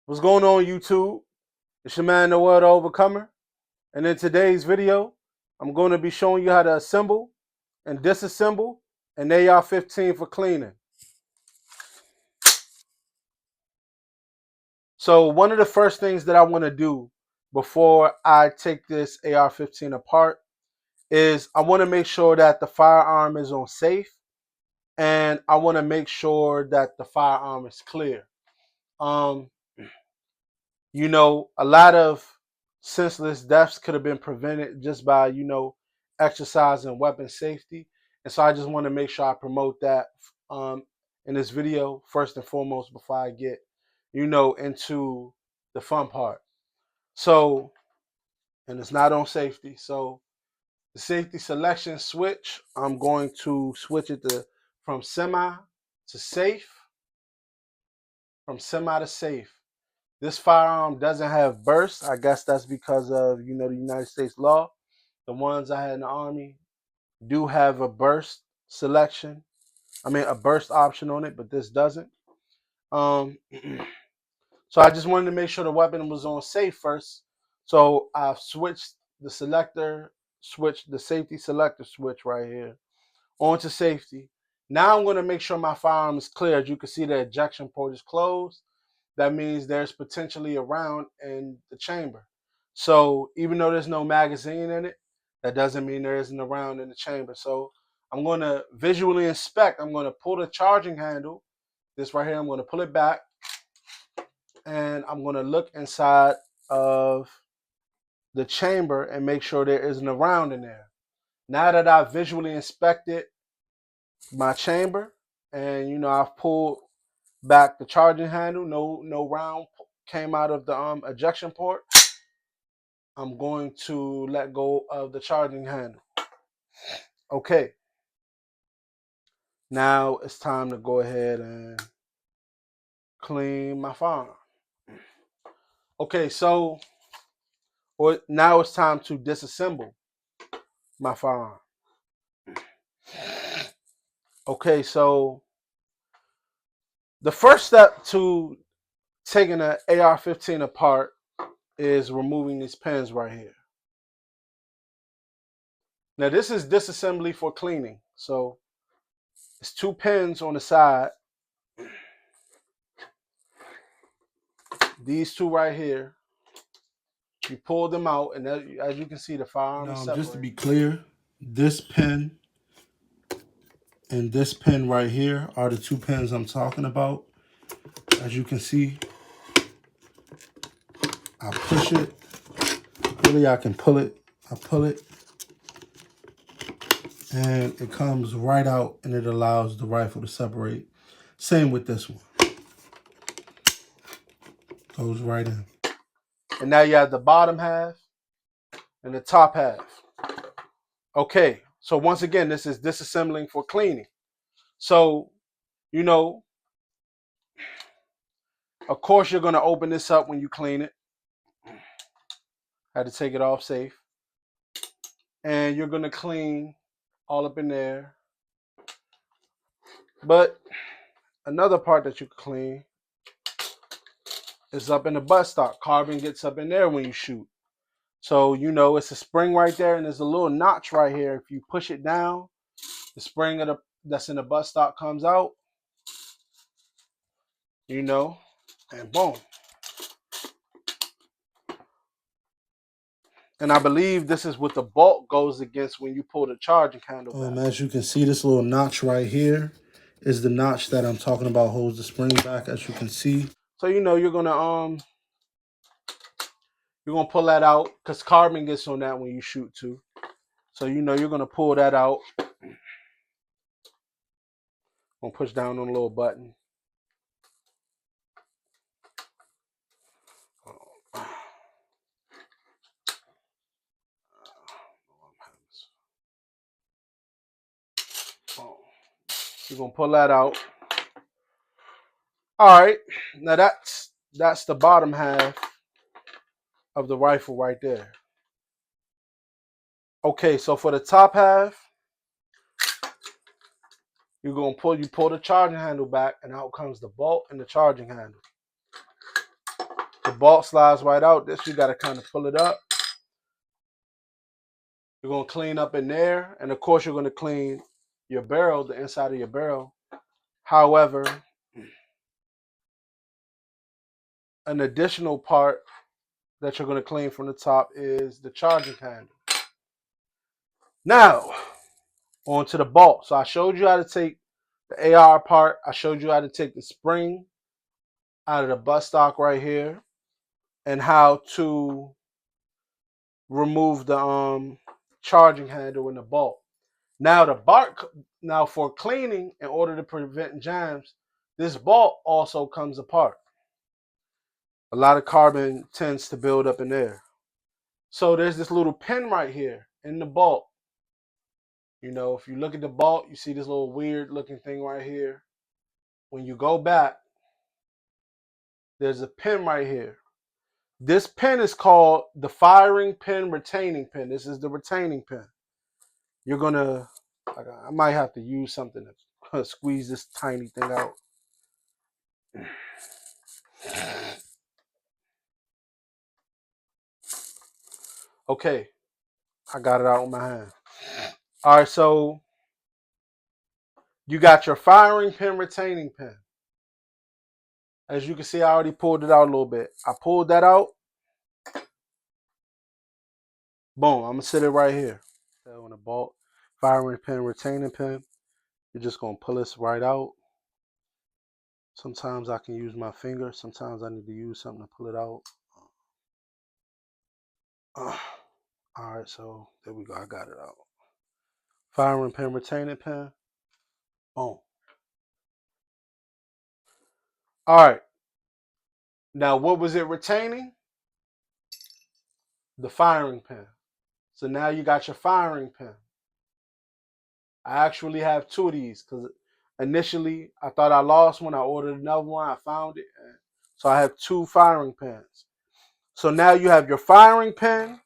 What's going on, YouTube? It's your man, the World Overcomer. And in today's video, I'm going to be showing you how to assemble and disassemble an AR-15 for cleaning. So one of the first things that I want to do before I take this AR-15 apart is I want to make sure that the firearm is on safe, and I want to make sure that the firearm is clear. A lot of senseless deaths could have been prevented just by, exercising weapon safety. And so I just want to make sure I promote that in this video, first and foremost, before I get, into the fun part. So, and it's not on safety. So the safety selection switch, I'm going to switch it from semi to safe, from semi to safe. This firearm doesn't have burst. I guess that's because of, the United States law. The ones I had in the Army do have a burst selection. A burst option on it, but this doesn't. So I just wanted to make sure the weapon was on safe first. So I switched the safety selector switch right here onto safety. Now I'm going to make sure my firearm is clear. As you can see, the ejection port is closed. That means there's potentially a round in the chamber. So even though there's no magazine in it, that doesn't mean there isn't a round in the chamber. So I'm going to visually inspect. I'm going to pull the charging handle, this right here, I'm going to pull it back, and I'm going to look inside of the chamber and make sure there isn't a round in there. Now that I've visually inspected my chamber and, I've pulled back the charging handle, no round came out of the ejection port, I'm going to let go of the charging handle. Okay, now it's time to go ahead and clean my firearm. Okay, so now it's time to disassemble my firearm. Okay, so the first step to taking an AR-15 apart is removing these pins right here. Now this is disassembly for cleaning. So it's 2 pins on the side. These 2 right here. You pull them out, and as you can see, the firearm is separated. Just to be clear, this pin and this pin right here are the 2 pins I'm talking about. As you can see, I push it. Really, I can pull it. I pull it, and it comes right out, and it allows the rifle to separate. Same with this one. Goes right in. And now you have the bottom half and the top half. Okay, so once again, this is disassembling for cleaning. So, of course, you're going to open this up when you clean it. I had to take it off safe. And you're going to clean all up in there. But another part that you can clean is up in the buttstock. Carbon gets up in there when you shoot. So, it's a spring right there, and there's a little notch right here. If you push it down, the spring that's in the buttstock comes out, and boom. And I believe this is what the bolt goes against when you pull the charging handle back. As you can see, this little notch right here is the notch that I'm talking about, holds the spring back, as you can see. So you're gonna pull that out, because carbon gets on that when you shoot too. So you're gonna pull that out. Gonna push down on the little button. You're gonna pull that out. All right, now that's the bottom half of the rifle right there. Okay, so for the top half, you're gonna pull the charging handle back, and out comes the bolt and the charging handle. bolt slides right out. This you got to kind of pull it up. You're going to clean up in there. And of course, you're going to clean your barrel, the inside of your barrel. However, an additional part that you're going to clean from the top is the charging handle. Now, on to the bolt. So I showed you how to take the AR part. I showed you how to take the spring out of the buttstock right here and how to remove the charging handle in the bolt. Now now for cleaning, in order to prevent jams, this bolt also comes apart. A lot of carbon tends to build up in there. So there's this little pin right here in the bolt. You know, if you look at the bolt, you see this little weird looking thing right here. When you go back, there's a pin right here. This pin is called the firing pin retaining pin. This is the retaining pin. You're gonna, I might have to use something to squeeze this tiny thing out. Okay, I got it out with my hand. All right, so you got your firing pin retaining pin. As you can see, I already pulled it out a little bit. I pulled that out. Boom, I'm gonna sit it right here. On the bolt, firing pin, retaining pin. You're just gonna pull this right out. Sometimes I can use my finger. Sometimes I need to use something to pull it out. All right, so there we go. I got it out. Firing pin, retaining pin. Boom. All right. Now, what was it retaining? The firing pin. So now you got your firing pin. I actually have two of these because initially I thought I lost one. I ordered another one. I found it. So I have two firing pins. So now you have your firing pin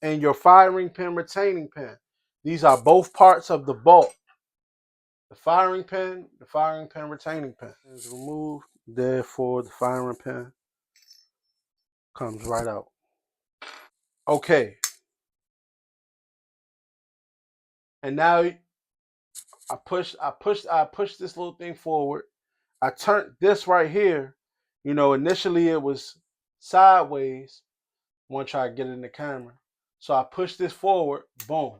and your firing pin retaining pin. These are both parts of the bolt. The firing pin retaining pin is removed. Therefore, the firing pin comes right out. Okay. And now I push this little thing forward. I turned this right here. You know, initially it was sideways. I want to try to get it in the camera. So I push this forward, boom.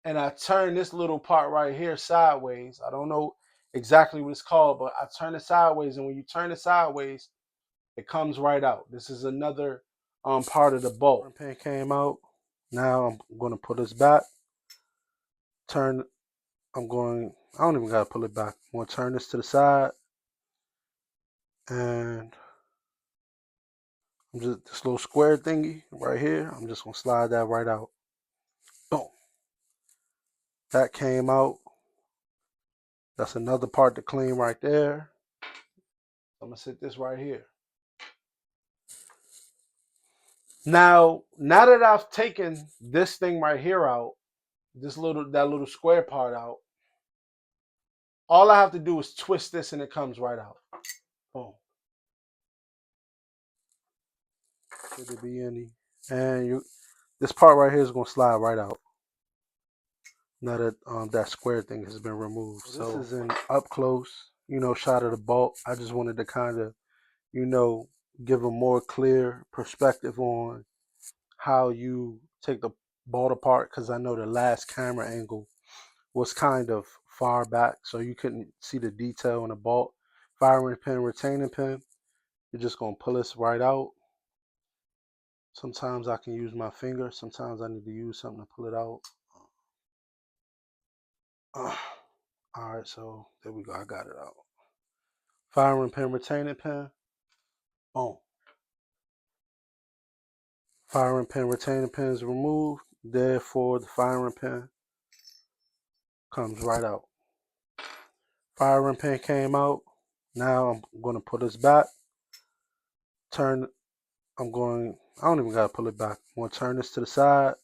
And I turn this little part right here sideways. I don't know exactly what it's called, but I turn it sideways. And when you turn it sideways, it comes right out. This is another part of the bolt. Pin came out. Now I'm going to put this back. I don't even got to pull it back. I'm going to turn this to the side. And I'm just, this little square thingy right here, I'm just going to slide that right out. Boom. That came out. That's another part to clean right there. I'm going to sit this right here. Now that I've taken this thing right here out, that little square part out, all I have to do is twist this and it comes right out. Boom. Should there be any? And this part right here is going to slide right out. Now that that square thing has been removed. So this is an up close, shot of the bolt. I just wanted to kind of, give a more clear perspective on how you take the bolt apart, because I know the last camera angle was kind of far back, so you couldn't see the detail in the bolt. Firing pin, retaining pin. You're just gonna pull this right out. Sometimes I can use my finger. Sometimes I need to use something to pull it out. All right, so there we go. I got it out. Firing pin, retaining pin. Boom. Firing pin, retaining pin is removed. Therefore, the firing pin comes right out. Firing pin came out. Now I'm going to put this back. I don't even got to pull it back. I'm going to turn this to the side.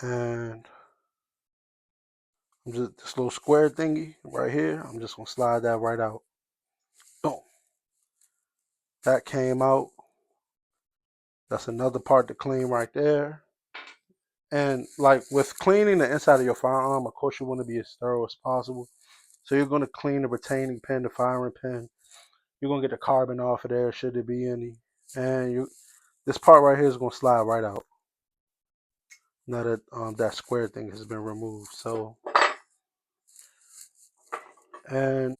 And this little square thingy right here, I'm just going to slide that right out. Boom. That came out. That's another part to clean right there. And like with cleaning the inside of your firearm, of course you want to be as thorough as possible. So you're going to clean the retaining pin, the firing pin. You're going to get the carbon off of there, should there be any. And this part right here is going to slide right out. Now that that square thing has been removed. So, and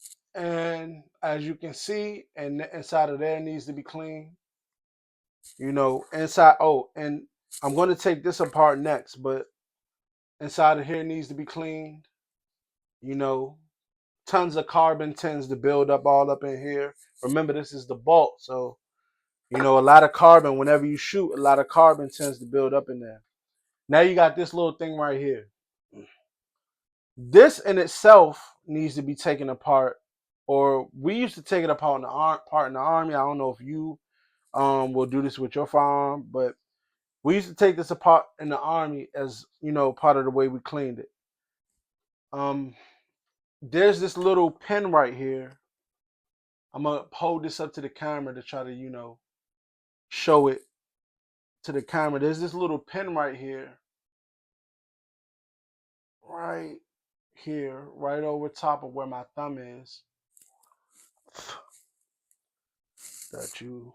as you can see, and the inside of there needs to be clean. You know, inside. Oh, and I'm going to take this apart next, but inside of here needs to be cleaned. You know, tons of carbon tends to build up all up in here. Remember, this is the bolt, so you know a lot of carbon. Whenever you shoot, a lot of carbon tends to build up in there. Now you got this little thing right here. This in itself needs to be taken apart, or we used to take it apart in the army. I don't know if you will do this with your firearm, but we used to take this apart in the army as you know part of the way we cleaned it. Um, there's this little pin right here. I'm gonna hold this up to the camera to try to show it to the camera. There's this little pin right here, right here, right over top of where my thumb is, that you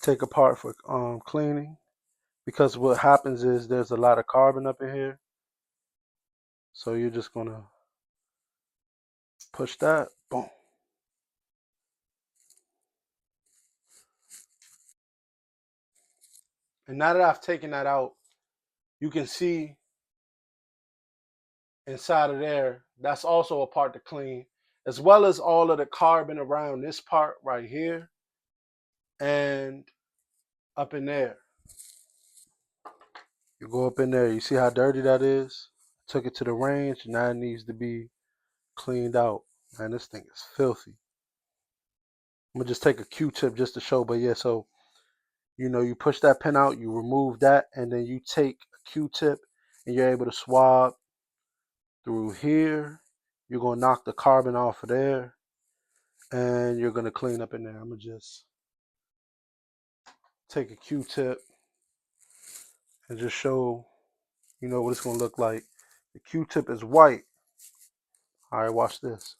take apart for cleaning. Because what happens is there's a lot of carbon up in here, so you're just gonna push that, boom. And now that I've taken that out, you can see inside of there, that's also a part to clean, as well as all of the carbon around this part right here and up in there. You go up in there, you see how dirty that is? Took it to the range, now it needs to be cleaned out. Man, this thing is filthy. I'm gonna just take a Q-tip just to show, but yeah, so you know, you push that pin out, you remove that, and then you take a Q-tip and you're able to swab through here. You're gonna knock the carbon off of there, and you're gonna clean up in there. I'm gonna just take a Q-tip and just show you know what it's gonna look like. The Q-tip is white. All right, watch this.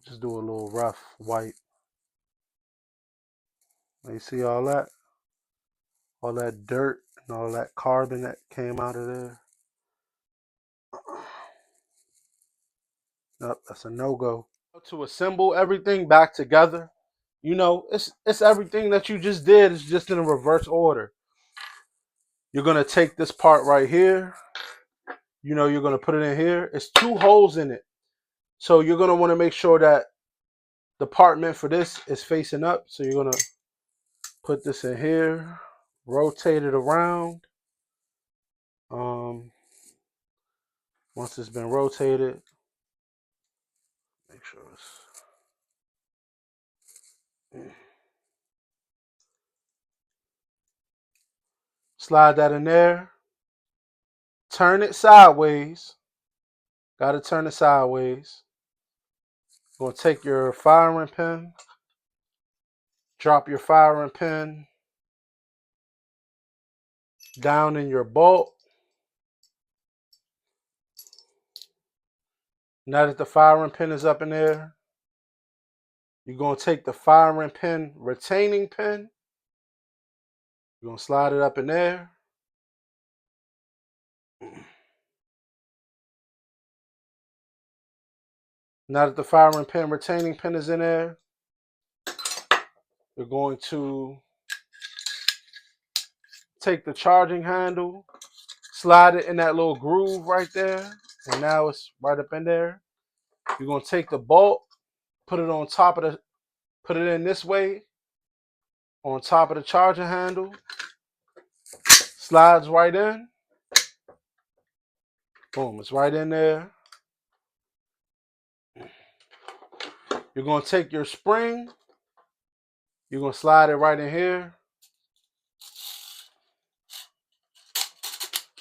Just do a little rough white. Now you see all that dirt and all that carbon that came out of there. Nope, that's a no-go. To assemble everything back together, you know, it's everything that you just did. It's just in a reverse order. You're gonna take this part right here. You know, you're gonna put it in here. It's two holes in it, so you're gonna want to make sure that the part meant for this is facing up. So you're gonna put this in here, rotate it around. Once it's been rotated, make sure it's slide that in there. Turn it sideways. Got to turn it sideways. Gonna take your firing pin, drop your firing pin down in your bolt. Now that the firing pin is up in there, you're gonna take the firing pin retaining pin. You're gonna slide it up in there. Now that the firing pin retaining pin is in there, you're going to take the charging handle, slide it in that little groove right there, and now it's right up in there. You're gonna take the bolt, put it on top of put it in this way, on top of the charging handle, slides right in. Boom, it's right in there. You're gonna take your spring, you're gonna slide it right in here.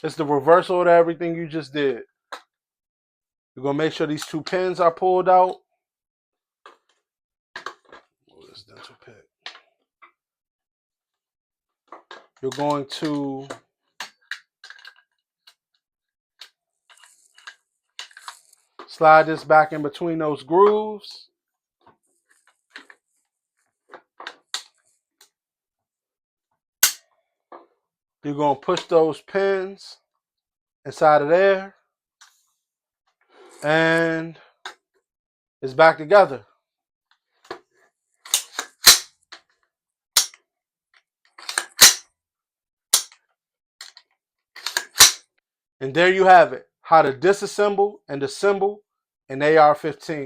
It's the reversal of everything you just did. You're gonna make sure these two pins are pulled out. this dental pick. You're going to slide this back in between those grooves. You're going to push those pins inside of there, and it's back together. And there you have it, how to disassemble and assemble an AR-15.